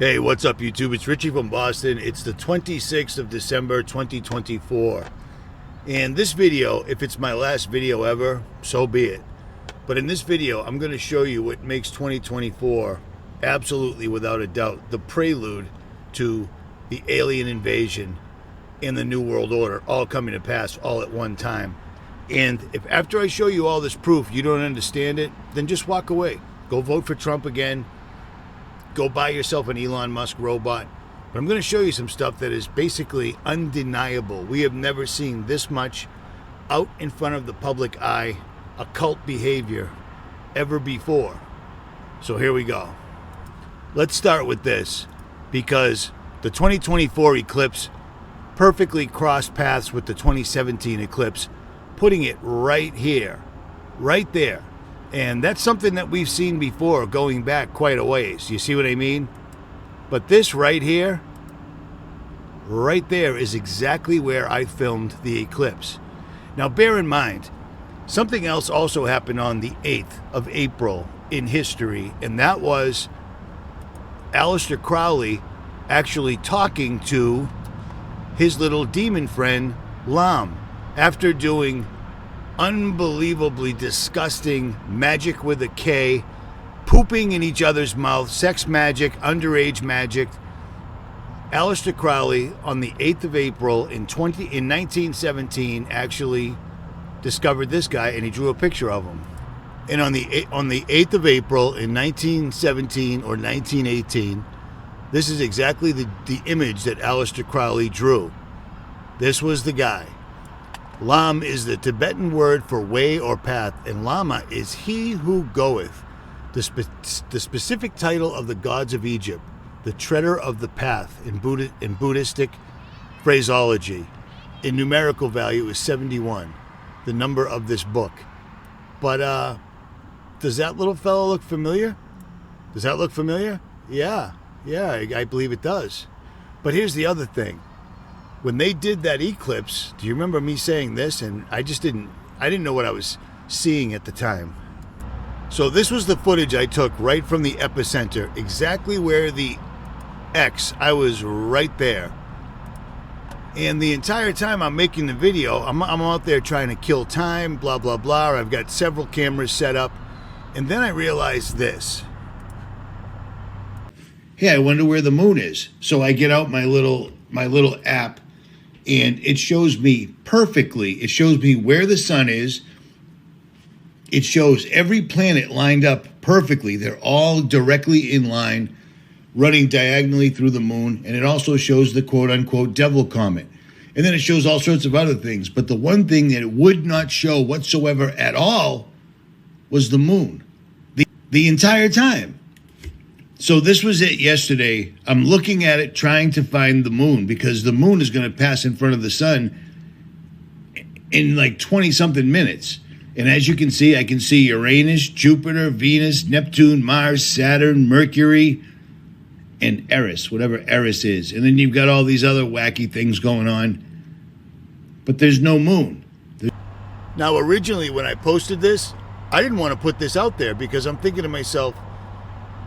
Hey, what's up, YouTube? It's Richie from Boston. It's the 26th of December, 2024. And this video, if it's my last video ever, so be it. But in this video, I'm going to show you what makes 2024, absolutely without a doubt, the prelude to the alien invasion and the New World Order all coming to pass all at one time. And if after I show you all this proof, you don't understand it, then just walk away. Go vote for Trump again. Go buy yourself an Elon Musk robot. But I'm going to show you some stuff that is basically undeniable. We have never seen this much out in front of the public eye, occult behavior, ever before. So here we go. Let's start with this, because the 2024 eclipse perfectly crossed paths with the 2017 eclipse, putting it right here, right there. And that's something that we've seen before, going back quite a ways. You see what I mean? But this right here, right there, is exactly where I filmed the eclipse. Now bear in mind, something else also happened on the 8th of April in history, and that was Aleister Crowley actually talking to his little demon friend, 𝗬𝗵𝗿𝗍, after doing unbelievably disgusting magic with a K, pooping in each other's mouth, sex magic, underage magic. Aleister Crowley, on the 8th of April in 1917, actually discovered this guy, and he drew a picture of him. And on the 8th of April in 1917 or 1918, this is exactly the image that Aleister Crowley drew. This was the guy. 𝗬𝗵 is the Tibetan word for way or path, and 𝗬𝗵 is he who goeth, the specific title of the gods of Egypt, the treader of the path in Buddhistic phraseology. In numerical value is 71, the number of this book. But does that little fellow look familiar? Does that look familiar? Yeah, I believe it does. But here's the other thing. When they did that eclipse, do you remember me saying this? And I didn't know what I was seeing at the time. So this was the footage I took right from the epicenter, exactly where the X, I was right there. And the entire time I'm making the video, I'm out there trying to kill time, blah, blah, blah. I've got several cameras set up. And then I realized this. Hey, I wonder where the moon is. So I get out my little app, and it shows me perfectly. It shows me where the sun is. It shows every planet lined up perfectly. They're all directly in line, running diagonally through the moon. And it also shows the quote-unquote devil comet. And then it shows all sorts of other things. But the one thing that it would not show whatsoever at all was the moon. The entire time. So this was it yesterday. I'm looking at it, trying to find the moon, because the moon is going to pass in front of the sun in like 20-something minutes. And as you can see, I can see Uranus, Jupiter, Venus, Neptune, Mars, Saturn, Mercury, and Eris, whatever Eris is. And then you've got all these other wacky things going on. But there's no moon. Now, originally when I posted this, I didn't want to put this out there because I'm thinking to myself,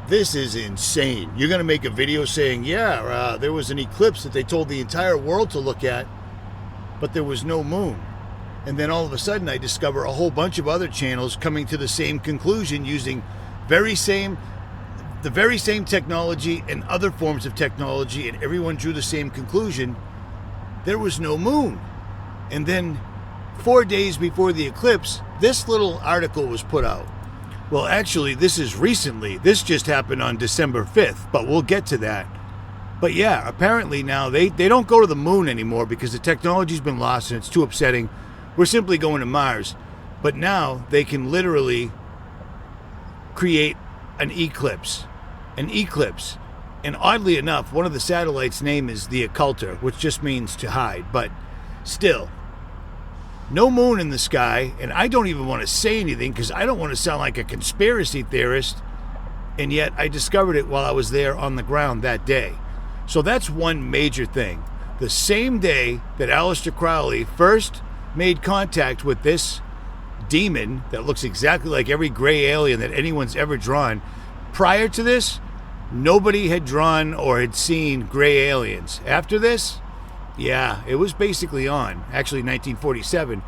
this is insane. You're going to make a video saying, yeah, there was an eclipse that they told the entire world to look at, but there was no moon. And then all of a sudden I discover a whole bunch of other channels coming to the same conclusion using the very same technology and other forms of technology, and everyone drew the same conclusion. There was no moon. And then 4 days before the eclipse, this little article was put out. Well, actually, this is recently. This just happened on December 5th, but we'll get to that. But yeah, apparently now they don't go to the moon anymore because the technology's been lost and it's too upsetting. We're simply going to Mars. But now they can literally create an eclipse. An eclipse. And oddly enough, one of the satellites' name is the occulter, which just means to hide. But still, no moon in the sky, and I don't even want to say anything because I don't want to sound like a conspiracy theorist, and yet I discovered it while I was there on the ground that day. So that's one major thing. The same day that Aleister Crowley first made contact with this demon that looks exactly like every gray alien that anyone's ever drawn, prior to this, nobody had drawn or had seen gray aliens. After this, yeah, it was basically on. Actually, 1947.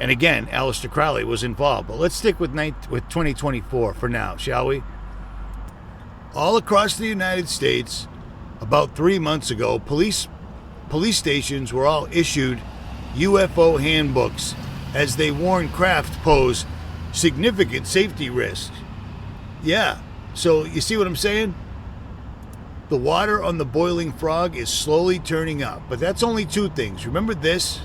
And again, Aleister Crowley was involved. But let's stick with 2024 for now, shall we? All across the United States, about 3 months ago, police stations were all issued UFO handbooks as they warned craft pose significant safety risks. Yeah, so you see what I'm saying? The water on the boiling frog is slowly turning up, but that's only two things. Remember this?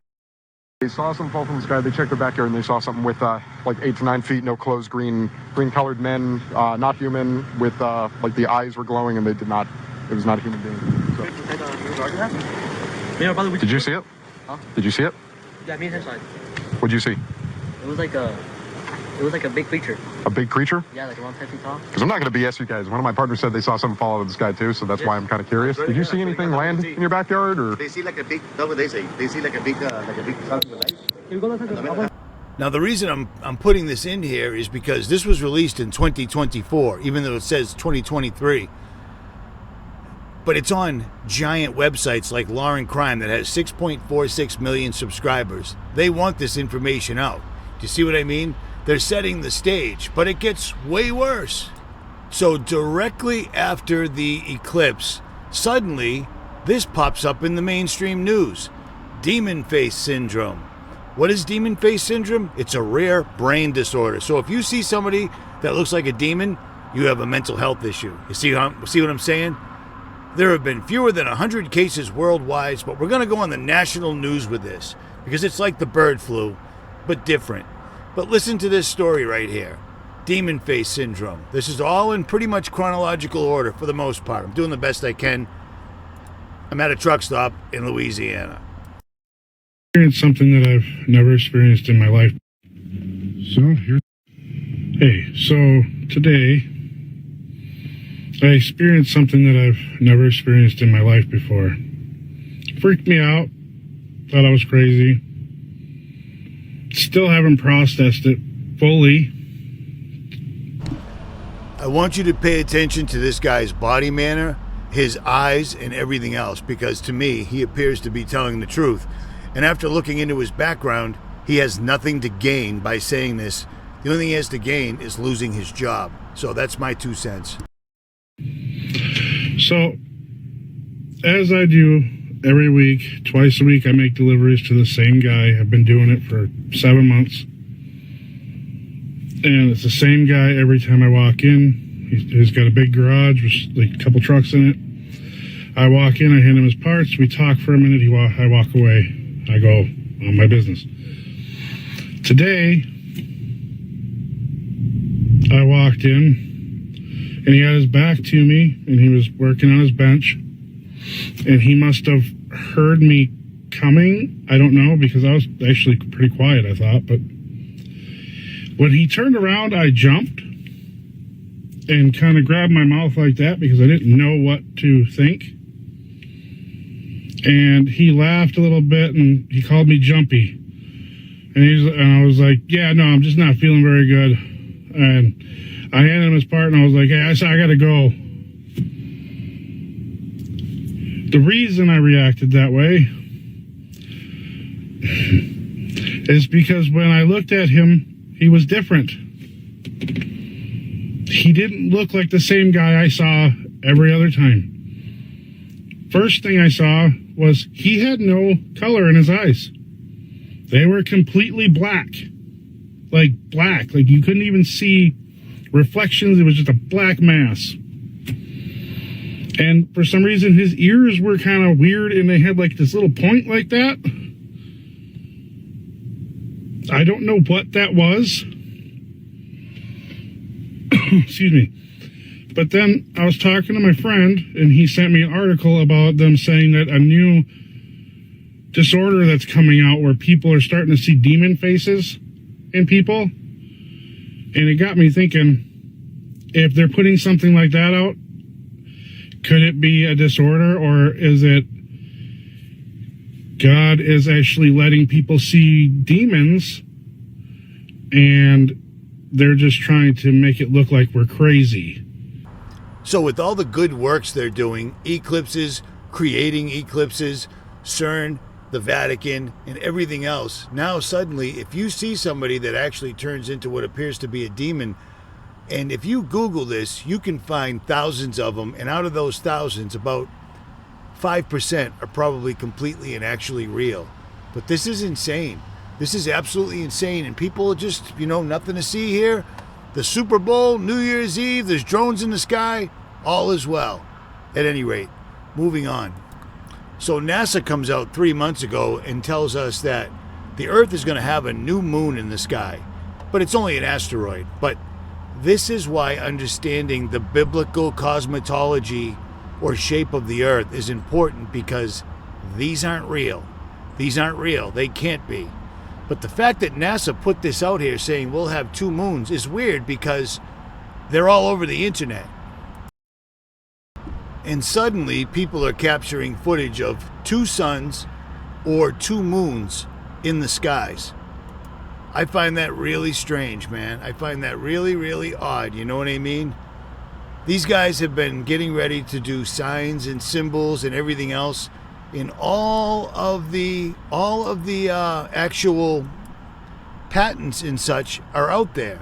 They saw something fall from the sky. They checked their backyard and they saw something with like 8 to 9 feet, no clothes, green colored men, not human, with like the eyes were glowing, and they did not. It was not a human being. So. Did you see it? Huh? Did you see it? Yeah, me and him saw it. What'd you see? It was like a big creature. A big creature? Yeah, like around 10 feet tall. Because I'm not going to BS you guys. One of my partners said they saw something fall out of the sky too, so that's why I'm kind of curious. Did you see anything land in your backyard, or? They see like a big. That's what they say. They see like a big something with lights. Now, the reason I'm putting this in here is because this was released in 2024, even though it says 2023. But it's on giant websites like Law and Crime that has 6.46 million subscribers. They want this information out. Do you see what I mean? They're setting the stage, but it gets way worse. So directly after the eclipse, suddenly this pops up in the mainstream news. Demon face syndrome. What is demon face syndrome? It's a rare brain disorder. So if you see somebody that looks like a demon, you have a mental health issue. You see what I'm saying? There have been fewer than 100 cases worldwide, but we're going to go on the national news with this because it's like the bird flu, but different. But listen to this story right here. Demon face syndrome. This is all in pretty much chronological order for the most part. I'm doing the best I can. I'm at a truck stop in Louisiana. Experienced something that I've never experienced in my life. So today I experienced something that I've never experienced in my life before. Freaked me out. Thought I was crazy. Still haven't processed it fully. I want you to pay attention to this guy's body manner, his eyes, and everything else, because to me, he appears to be telling the truth. And after looking into his background, he has nothing to gain by saying this. The only thing he has to gain is losing his job. So that's my 2 cents. So, as I do every week, twice a week, I make deliveries to the same guy. I've been doing it for 7 months. And it's the same guy every time I walk in. He's got a big garage with like a couple trucks in it. I walk in, I hand him his parts, we talk for a minute, I walk away. I go on my business. Today, I walked in, and he had his back to me, and he was working on his bench, and he must have heard me coming. I don't know, because I was actually pretty quiet, I thought, but when he turned around, I jumped and kind of grabbed my mouth like that because I didn't know what to think. And he laughed a little bit, and he called me jumpy. And I was like, yeah, no, I'm just not feeling very good. And I handed him his part, and I was like, hey, I got to go. The reason I reacted that way is because when I looked at him, he was different. He didn't look like the same guy I saw every other time. First thing I saw was he had no color in his eyes. They were completely black. Like you couldn't even see reflections. It was just a black mass. And for some reason, his ears were kind of weird, and they had like this little point like that. I don't know what that was. Excuse me. But then I was talking to my friend, and he sent me an article about them saying that a new disorder that's coming out where people are starting to see demon faces in people. And it got me thinking, if they're putting something like that out, could it be a disorder, or is it God is actually letting people see demons and they're just trying to make it look like we're crazy? So with all the good works they're doing, eclipses, creating eclipses, CERN, the Vatican, and everything else, now suddenly if you see somebody that actually turns into what appears to be a demon, and if you Google this, you can find thousands of them, and out of those thousands, about 5% are probably completely and actually real. But this is insane. This is absolutely insane, and people are just, nothing to see here. The Super Bowl, New Year's Eve, there's drones in the sky, all is well. At any rate, moving on. So NASA comes out 3 months ago and tells us that the Earth is going to have a new moon in the sky, but it's only an asteroid. But this is why understanding the biblical cosmology or shape of the Earth is important, because these aren't real. These aren't real. They can't be. But the fact that NASA put this out here saying we'll have 2 moons is weird, because they're all over the internet. And suddenly people are capturing footage of 2 suns or 2 moons in the skies. I find that really strange, man. I find that really, really odd. You know what I mean? These guys have been getting ready to do signs and symbols and everything else, in all of the actual patents and such are out there.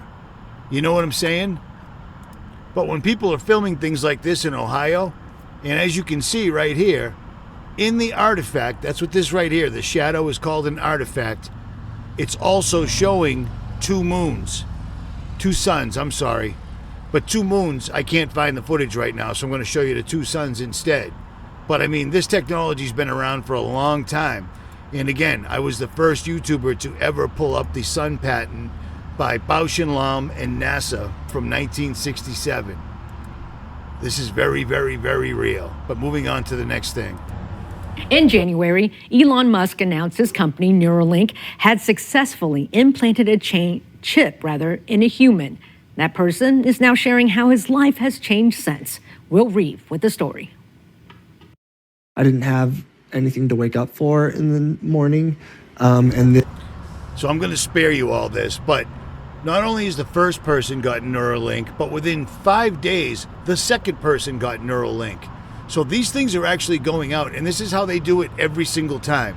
You know what I'm saying? But when people are filming things like this in Ohio, and as you can see right here, in the artifact, that's what this right here, the shadow is called an artifact. It's also showing 2 moons, 2 suns, I'm sorry. But 2 moons, I can't find the footage right now, so I'm going to show you the 2 suns instead. But I mean, this technology's been around for a long time. And again, I was the first YouTuber to ever pull up the sun patent by 𝗏𝗏𝗰𝗲𝗏 and NASA from 1967. This is very, very, very real. But moving on to the next thing. In January, Elon Musk announced his company, Neuralink, had successfully implanted a chip in a human. That person is now sharing how his life has changed since. Will Reeve with the story. I didn't have anything to wake up for in the morning. So I'm going to spare you all this, but not only is the first person got Neuralink, but within 5 days, the second person got Neuralink. So these things are actually going out, and this is how they do it every single time.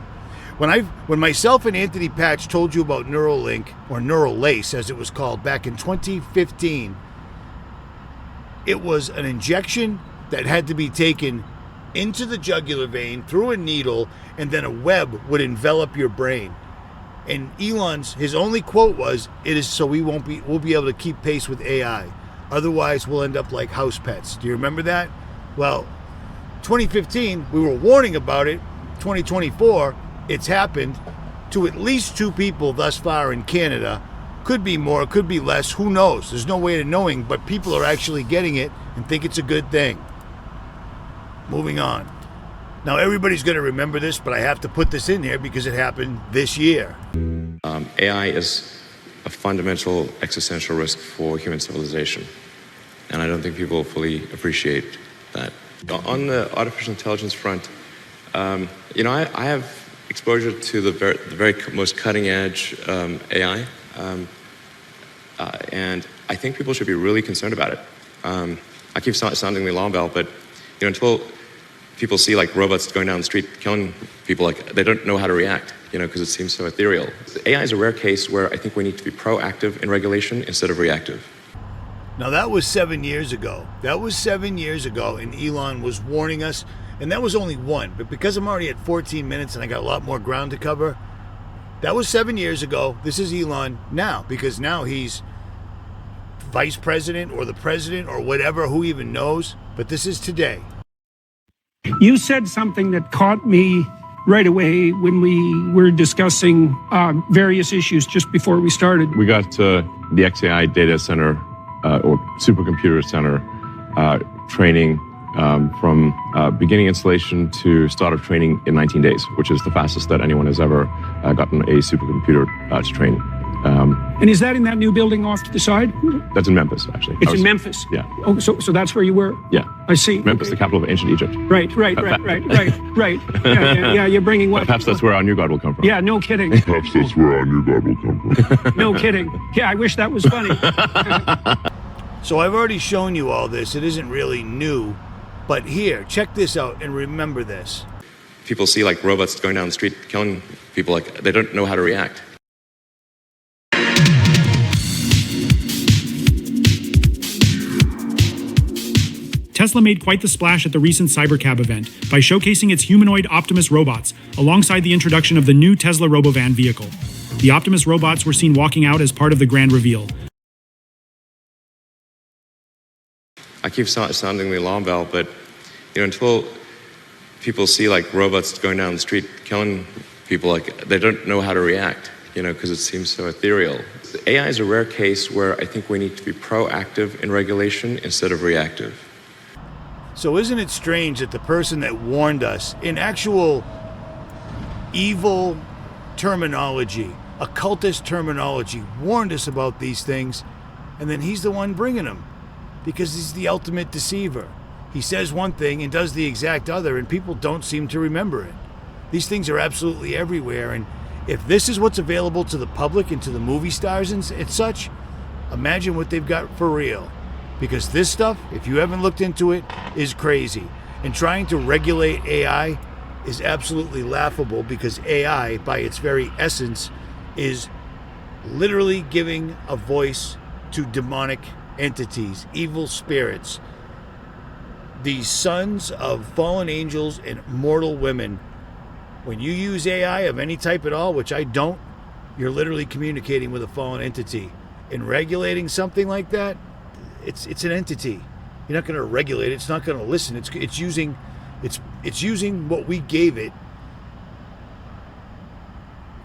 When myself and Anthony Patch told you about Neuralink, or Neuralace as it was called, back in 2015, it was an injection that had to be taken into the jugular vein through a needle, and then a web would envelop your brain. And his only quote was, "It is so we'll be able to keep pace with AI. Otherwise, we'll end up like house pets." Do you remember that? Well, 2015, we were warning about it. 2024, it's happened to at least 2 people thus far in Canada. Could be more, could be less, who knows? There's no way to knowing, but people are actually getting it and think it's a good thing. Moving on. Now, everybody's going to remember this, but I have to put this in here because it happened this year. AI is a fundamental existential risk for human civilization, and I don't think people fully appreciate that. On the artificial intelligence front, I have exposure to the very most cutting-edge AI, and I think people should be really concerned about it. I keep sounding the alarm bell, but until people see like robots going down the street killing people, they don't know how to react, because it seems so ethereal. AI is a rare case where I think we need to be proactive in regulation instead of reactive. Now that was 7 years ago. That was 7 years ago, and Elon was warning us, and that was only one. But because I'm already at 14 minutes and I got a lot more ground to cover, that was 7 years ago. This is Elon now, because now he's vice president or the president or whatever, who even knows. But this is today. You said something that caught me right away when we were discussing various issues just before we started. We got the XAI data center or supercomputer center training from beginning installation to start of training in 19 days, which is the fastest that anyone has ever gotten a supercomputer to train. And is that in that new building off to the side? That's in Memphis, actually. It's in Memphis? Yeah. Oh, so that's where you were? Yeah. I see. Memphis, the capital of ancient Egypt. Right. Yeah, you're bringing what? Perhaps that's where our new God will come from. Yeah, no kidding. Perhaps that's where our new God will come from. No kidding. Yeah, I wish that was funny. So I've already shown you all this. It isn't really new. But here, check this out and remember this. People see like robots going down the street killing people, like they don't know how to react. Tesla made quite the splash at the recent Cybercab event by showcasing its humanoid Optimus robots alongside the introduction of the new Tesla Robovan vehicle. The Optimus robots were seen walking out as part of the grand reveal. I keep sounding the alarm bell, but until people see like robots going down the street killing people, like they don't know how to react, because it seems so ethereal. AI is a rare case where I think we need to be proactive in regulation instead of reactive. So isn't it strange that the person that warned us in actual evil terminology, occultist terminology, warned us about these things, and then he's the one bringing them because he's the ultimate deceiver. He says one thing and does the exact other, and people don't seem to remember it. These things are absolutely everywhere, and if this is what's available to the public and to the movie stars and such, imagine what they've got for real. Because this stuff, if you haven't looked into it, is crazy. And trying to regulate AI is absolutely laughable because AI, by its very essence, is literally giving a voice to demonic entities, evil spirits, these sons of fallen angels and mortal women. When you use AI of any type at all, which I don't, you're literally communicating with a fallen entity. And regulating something like that, it's an entity. You're not going to regulate it. It's not going to listen. It's using what we gave it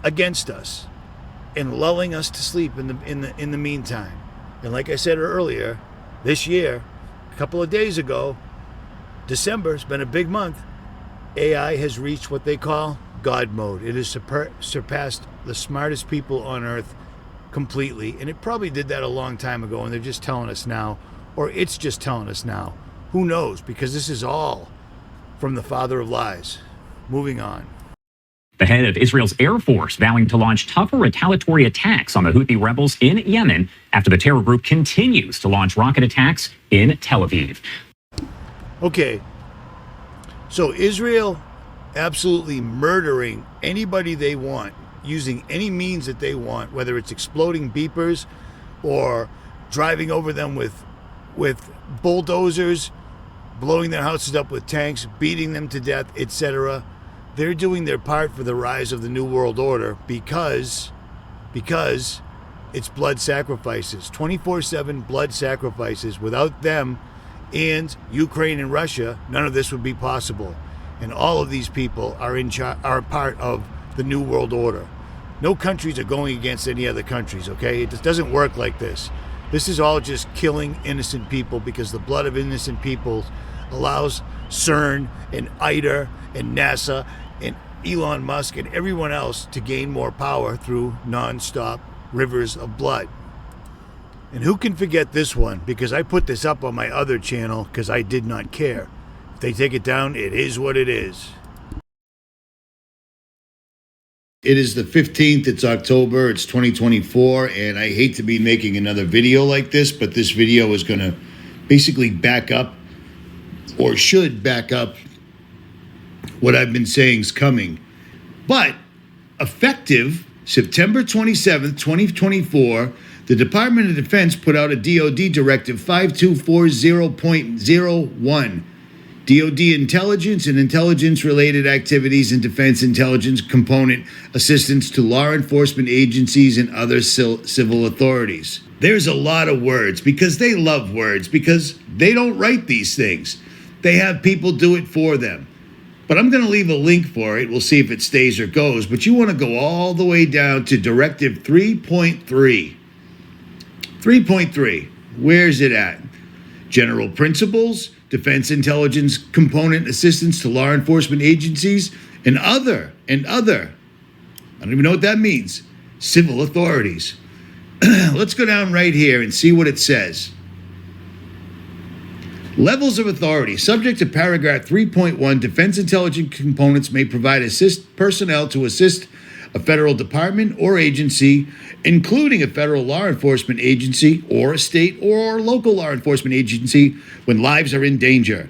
against us and lulling us to sleep in the meantime. And like I said earlier, this year, a couple of days ago, December's been a big month. AI has reached what they call God mode. It has surpassed the smartest people on earth completely, and it probably did that a long time ago, and they're just telling us now, or it's just telling us now. Who knows? Because this is all from the father of lies. Moving on. The head of Israel's Air Force vowing to launch tougher retaliatory attacks on the Houthi rebels in Yemen after the terror group continues to launch rocket attacks in Tel Aviv. Okay, so Israel absolutely murdering anybody they want, using any means that they want, whether it's exploding beepers or driving over them with bulldozers, blowing their houses up with tanks, beating them to death, etc. They're doing their part for the rise of the New World Order because it's blood sacrifices, 24/7 blood sacrifices. Without them and Ukraine and Russia, none of this would be possible. And all of these people are part of the New World Order. No countries are going against any other countries, okay? It just doesn't work like this. This is all just killing innocent people because the blood of innocent people allows CERN and ITER and NASA and Elon Musk and everyone else to gain more power through non-stop rivers of blood. And who can forget this one? Because I put this up on my other channel because I did not care. If they take it down, it is what it is. It is the 15th, it's October, it's 2024, and I hate to be making another video like this, but this video is going to basically back up, or should back up, what I've been saying is coming. But effective September 27th, 2024, the Department of Defense put out a DoD Directive 5240.01. DoD intelligence and intelligence-related activities and defense intelligence component assistance to law enforcement agencies and other civil authorities. There's a lot of words because they love words because they don't write these things. They have people do it for them. But I'm going to leave a link for it. We'll see if it stays or goes. But you want to go all the way down to Directive 3.3. 3.3. Where's it at? General principles, defense intelligence component assistance to law enforcement agencies, and other. I don't even know what that means. Civil authorities. Let's go down right here and see what it says. Levels of authority. Subject to paragraph 3.1, defense intelligence components may provide personnel to assist a federal department or agency, including a federal law enforcement agency or a state or local law enforcement agency when lives are in danger.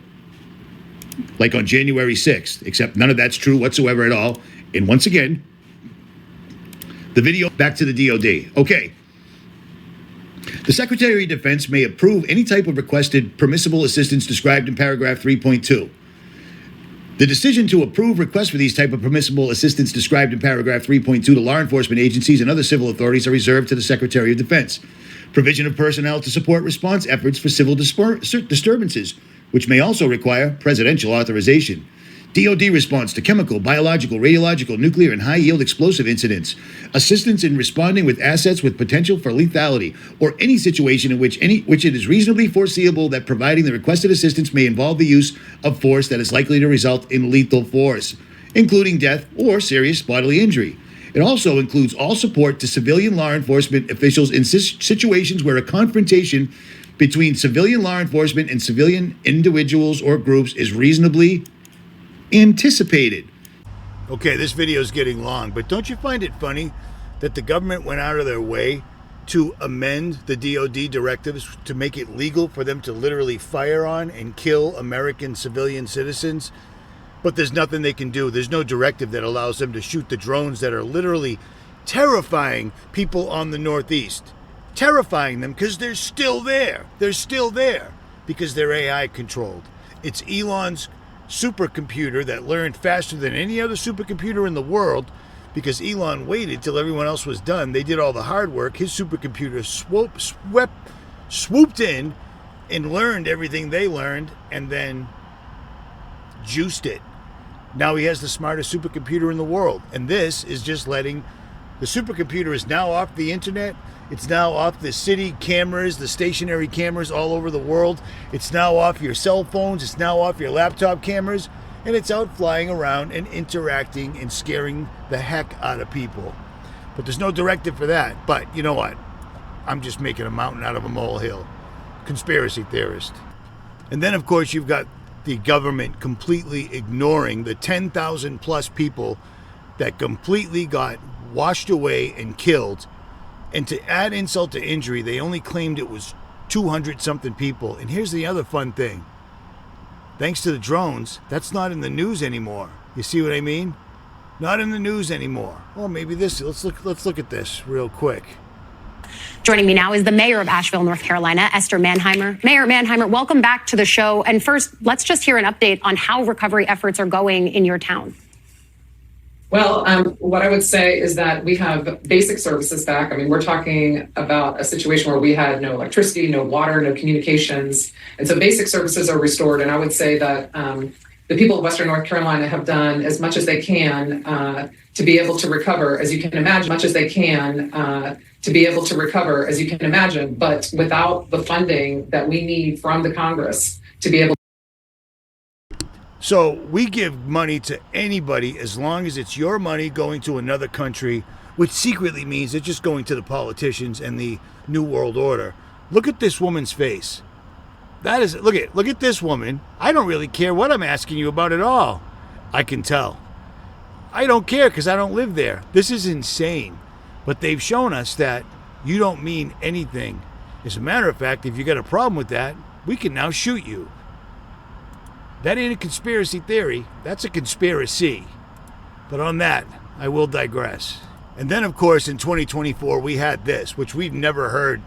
Like on January 6th, except none of that's true whatsoever at all. And once again, the video, back to the DOD. Okay. The Secretary of Defense may approve any type of requested permissible assistance described in paragraph 3.2. The decision to approve requests for these type of permissible assistance described in paragraph 3.2 to law enforcement agencies and other civil authorities are reserved to the Secretary of Defense. Provision of personnel to support response efforts for civil disturbances, which may also require presidential authorization. DoD response to chemical, biological, radiological, nuclear, and high-yield explosive incidents. Assistance in responding with assets with potential for lethality, or any situation in which it is reasonably foreseeable that providing the requested assistance may involve the use of force that is likely to result in lethal force, including death or serious bodily injury. It also includes all support to civilian law enforcement officials in situations where a confrontation between civilian law enforcement and civilian individuals or groups is reasonably anticipated. Okay, this video is getting long, but don't you find it funny that the government went out of their way to amend the DoD directives to make it legal for them to literally fire on and kill American civilian citizens? But there's nothing they can do. There's no directive that allows them to shoot the drones that are literally terrifying people on the Northeast. Terrifying them because they're still there. They're still there because they're AI controlled. It's Elon's supercomputer that learned faster than any other supercomputer in the world because Elon waited till everyone else was done. They did all the hard work. His supercomputer swooped in and learned everything they learned and then juiced it. Now he has the smartest supercomputer in the world. And this is just letting the supercomputer is now off the internet. It's now off the city cameras, the stationary cameras all over the world. It's now off your cell phones. It's now off your laptop cameras. And it's out flying around and interacting and scaring the heck out of people. But there's no directive for that. But you know what? I'm just making a mountain out of a molehill. Conspiracy theorist. And then, of course, you've got the government completely ignoring the 10,000 plus people that completely got washed away and killed. And to add insult to injury, they only claimed it was 200 something people. And here's the other fun thing. Thanks to the drones, that's not in the news anymore. You see what I mean? Not in the news anymore. Well, maybe this. Let's look at this real quick. Joining me now is the mayor of Asheville, North Carolina, Esther Mannheimer. Mayor Mannheimer, welcome back to the show. And first, let's just hear an update on how recovery efforts are going in your town. Well, what I would say is that we have basic services back. I mean, we're talking about a situation where we had no electricity, no water, no communications. And so basic services are restored. And I would say that the people of Western North Carolina have done as much as they can to be able to recover, as you can imagine, but without the funding that we need from the Congress to be able. So we give money to anybody as long as it's your money going to another country, which secretly means it's just going to the politicians and the New World Order. Look at this woman's face. That is, look at this woman. I don't really care what I'm asking you about at all. I can tell. I don't care because I don't live there. This is insane. But they've shown us that you don't mean anything. As a matter of fact, if you got a problem with that, we can now shoot you. That ain't a conspiracy theory. That's a conspiracy. But on that, I will digress. And then, of course, in 2024, we had this, which we've never heard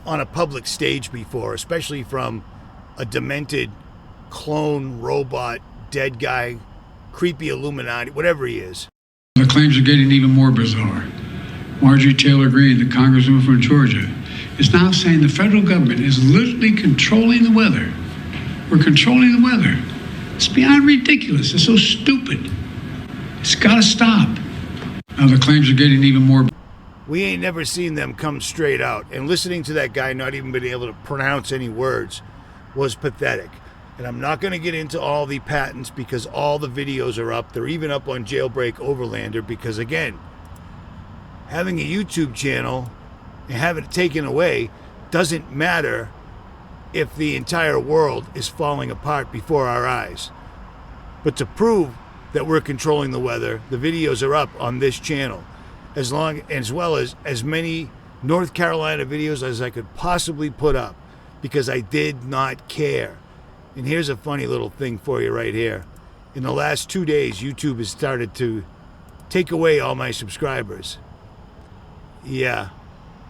on a public stage before, especially from a demented clone, robot, dead guy, creepy Illuminati, whatever he is. The claims are getting even more bizarre. Marjorie Taylor Greene, the congresswoman from Georgia, is now saying the federal government is literally controlling the weather. We're controlling the weather. It's beyond ridiculous. It's so stupid. It's got to stop. Now the claims are getting even more. We ain't never seen them come straight out. And listening to that guy not even being able to pronounce any words was pathetic. And I'm not going to get into all the patents because all the videos are up. They're even up on Jailbreak Overlander because, again, having a YouTube channel and having it taken away doesn't matter if the entire world is falling apart before our eyes. But to prove that we're controlling the weather. The videos are up on this channel, as well as many North Carolina videos as I could possibly put up, because I did not care. And here's a funny little thing for you right here. In the last 2 days, YouTube has started to take away all my subscribers. Yeah,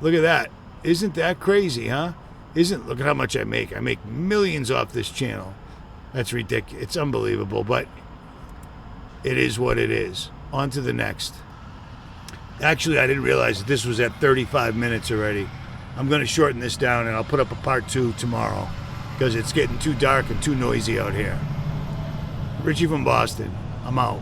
look at that. Isn't that crazy, huh? Look at how much I make. I make millions off this channel. That's ridiculous. It's unbelievable, but it is what it is. On to the next. Actually, I didn't realize that this was at 35 minutes already. I'm going to shorten this down, and I'll put up a part 2 tomorrow, because it's getting too dark and too noisy out here. Richie from Boston. I'm out.